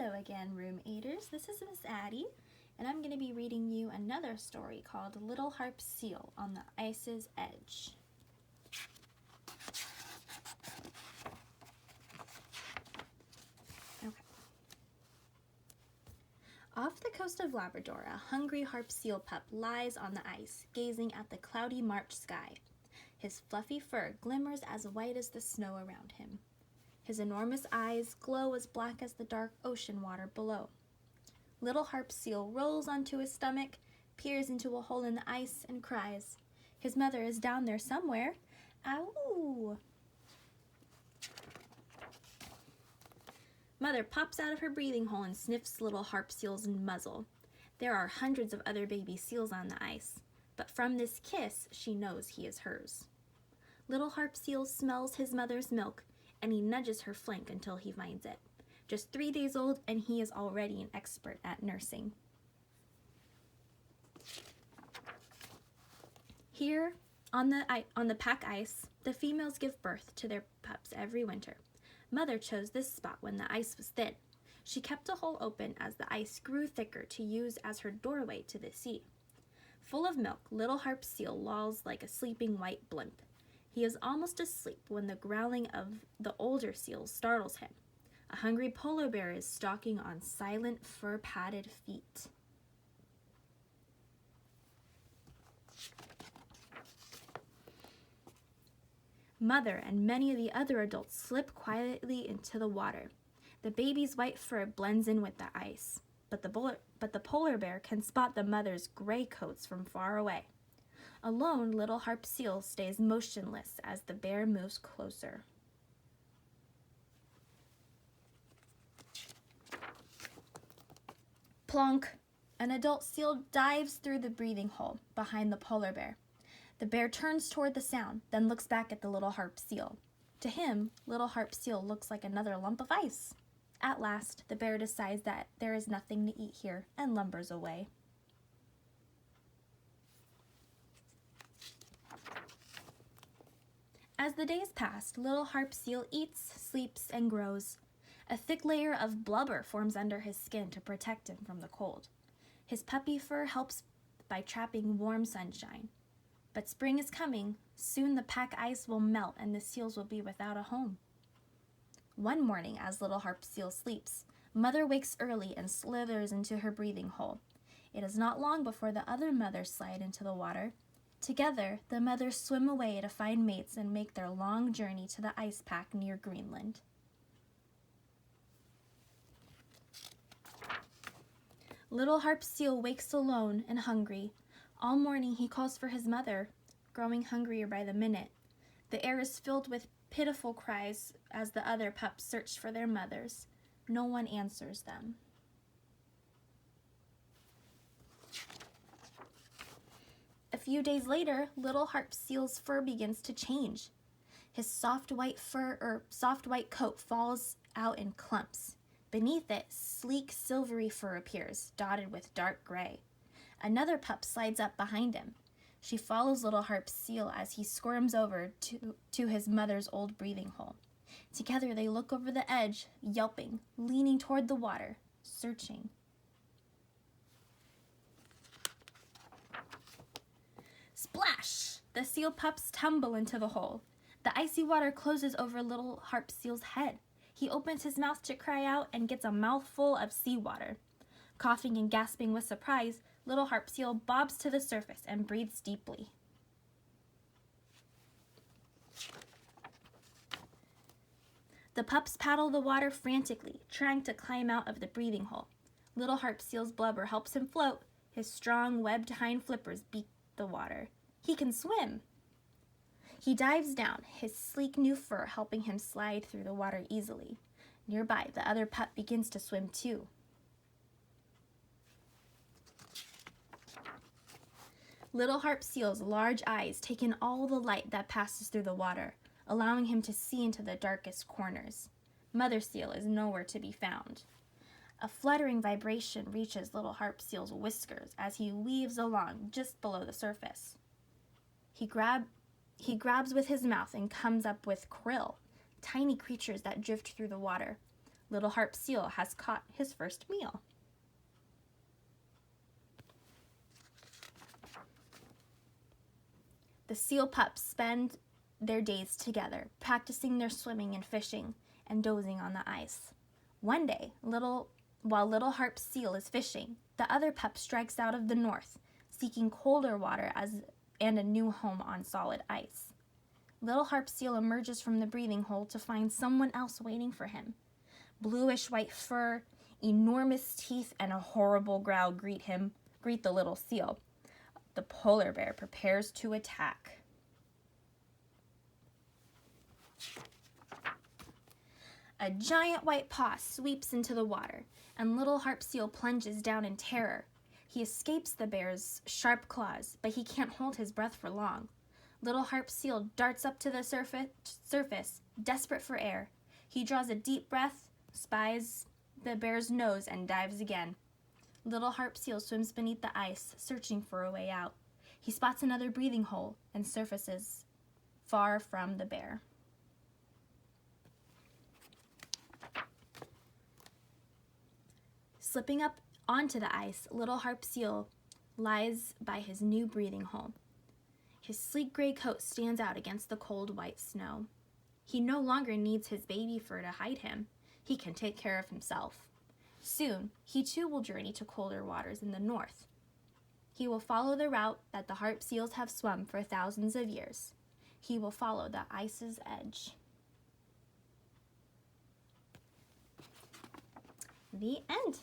Hello again, Room 8ers. This is Miss Addie, and I'm going to be reading you another story called Little Harp Seal on the Ice's Edge. Okay. Off the coast of Labrador, a hungry harp seal pup lies on the ice, gazing at the cloudy March sky. His fluffy fur glimmers as white as the snow around him. His enormous eyes glow as black as the dark ocean water below. Little Harp Seal rolls onto his stomach, peers into a hole in the ice, and cries. His mother is down there somewhere. Ow! Mother pops out of her breathing hole and sniffs Little Harp Seal's muzzle. There are hundreds of other baby seals on the ice, but from this kiss, she knows he is hers. Little Harp Seal smells his mother's milk, and he nudges her flank until he finds it. Just 3 days old, and he is already an expert at nursing. Here, on the pack ice, the females give birth to their pups every winter. Mother chose this spot when the ice was thin. She kept a hole open as the ice grew thicker to use as her doorway to the sea. Full of milk, Little Harp Seal lolls like a sleeping white blimp. He is almost asleep when the growling of the older seals startles him. A hungry polar bear is stalking on silent, fur-padded feet. Mother and many of the other adults slip quietly into the water. The baby's white fur blends in with the ice, but the polar bear can spot the mother's gray coats from far away. Alone, Little Harp Seal stays motionless as the bear moves closer. Plonk! An adult seal dives through the breathing hole behind the polar bear. The bear turns toward the sound, then looks back at the Little Harp Seal. To him, Little Harp Seal looks like another lump of ice. At last, the bear decides that there is nothing to eat here and lumbers away. As the days passed, Little Harp Seal eats, sleeps, and grows. A thick layer of blubber forms under his skin to protect him from the cold. His puppy fur helps by trapping warm sunshine. But spring is coming. Soon the pack ice will melt and the seals will be without a home. One morning, as Little Harp Seal sleeps, Mother wakes early and slithers into her breathing hole. It is not long before the other mothers slide into the water. Together, the mothers swim away to find mates and make their long journey to the ice pack near Greenland. Little Harp Seal wakes alone and hungry. All morning he calls for his mother, growing hungrier by the minute. The air is filled with pitiful cries as the other pups search for their mothers. No one answers them. A few days later, Little Harp Seal's fur begins to change. His soft white coat falls out in clumps. Beneath it, sleek silvery fur appears, dotted with dark gray. Another pup slides up behind him. She follows Little Harp Seal as he squirms over to his mother's old breathing hole. Together they look over the edge, yelping, leaning toward the water, searching. Splash! The seal pups tumble into the hole. The icy water closes over Little Harp Seal's head. He opens his mouth to cry out and gets a mouthful of seawater. Coughing and gasping with surprise, Little Harp Seal bobs to the surface and breathes deeply. The pups paddle the water frantically, trying to climb out of the breathing hole. Little Harp Seal's blubber helps him float. His strong, webbed hind flippers beat the water. He can swim! He dives down, his sleek new fur helping him slide through the water easily. Nearby, the other pup begins to swim too. Little Harp Seal's large eyes take in all the light that passes through the water, allowing him to see into the darkest corners. Mother Seal is nowhere to be found. A fluttering vibration reaches Little Harp Seal's whiskers as he weaves along just below the surface. He grabs with his mouth and comes up with krill, tiny creatures that drift through the water. Little Harp Seal has caught his first meal. The seal pups spend their days together, practicing their swimming and fishing, and dozing on the ice. One day, while Little Harp Seal is fishing, the other pup strikes out of the north, seeking colder water and a new home on solid ice. Little Harp Seal emerges from the breathing hole to find someone else waiting for him. Bluish-white fur, enormous teeth, and a horrible growl greet the little seal. The polar bear prepares to attack. A giant white paw sweeps into the water, and Little Harp Seal plunges down in terror. He escapes the bear's sharp claws, but he can't hold his breath for long. Little Harp Seal darts up to the surface, desperate for air. He draws a deep breath, spies the bear's nose, and dives again. Little Harp Seal swims beneath the ice, searching for a way out. He spots another breathing hole and surfaces far from the bear. Slipping up onto the ice, Little Harp Seal lies by his new breathing hole. His sleek gray coat stands out against the cold white snow. He no longer needs his baby fur to hide him. He can take care of himself. Soon, he too will journey to colder waters in the north. He will follow the route that the harp seals have swum for thousands of years. He will follow the ice's edge. The end.